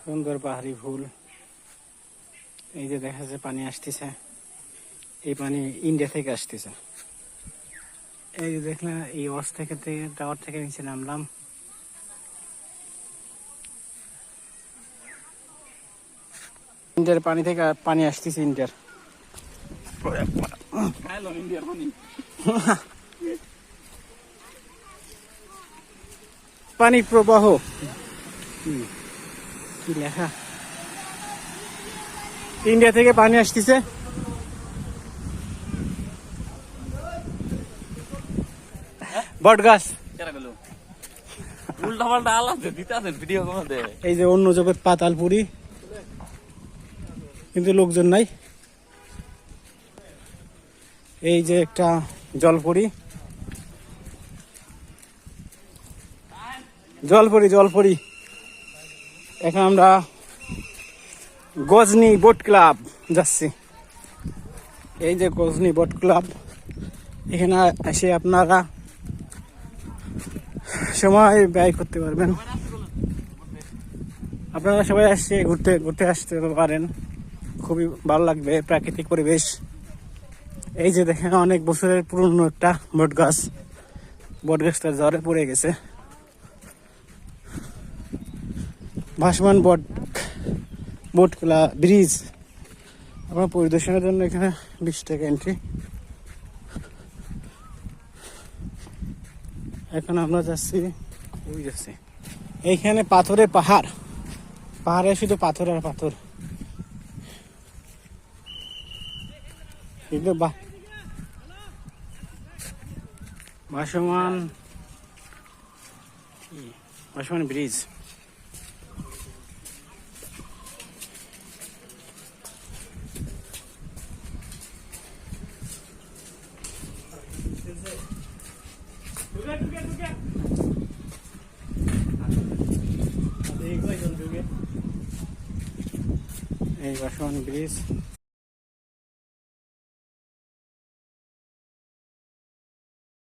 সুন্দর পাহাড়ি ফুল। এই যে দেখা যাচ্ছে পানি আসতেছে, এই পানি ইন্ডিয়া থেকে আসতেছে। এই যে দেখলাম এই ওয়াশ থেকে টাওয়ার থেকে নিচে নামলাম। ইন্ডিয়ার পানি থেকে পানি আসতেছে, ইন্ডিয়ার পানি প্রবাহ। কি লেখা, ইন্ডিয়া থেকে পানি আসতেছে। বট গাছ উল্টা পাল্টা আলাদা দিতে আছেন ভিডিও কমাতে। এই যে অন্য জগৎ পাতালপুরি, কিন্তু লোকজন নাই। এই যে একটা জলপরি, জলপরি জলপরি। এখন আমরা গজনি বোট ক্লাব যাচ্ছি। এই যে গজনি বোট ক্লাব, এখানে এসে আপনারা সময় ব্যয় করতে পারবেন। আপনারা সবাই আসছে ঘুরতে আসতে পারেন, খুবই ভালো লাগবে, প্রাকৃতিক পরিবেশ। এই যে দেখেন অনেক বছরের পুরনো একটা বট গাছ, বট গাছটা ঝড়ে পড়ে গেছে। ভাসমান বোট ক্লাব ব্রিজ আপনার পরিদর্শনের জন্য এখানে 20 টাকা এন্ট্রি। এখন আমরা যাচ্ছি, ওই যাচ্ছি এইখানে পাথরের পাহাড়, পাহাড়ে শুধু পাথর আর পাথর, কিন্তু ভাসমান ব্রিজ। এই ভাসমান ব্রিজ।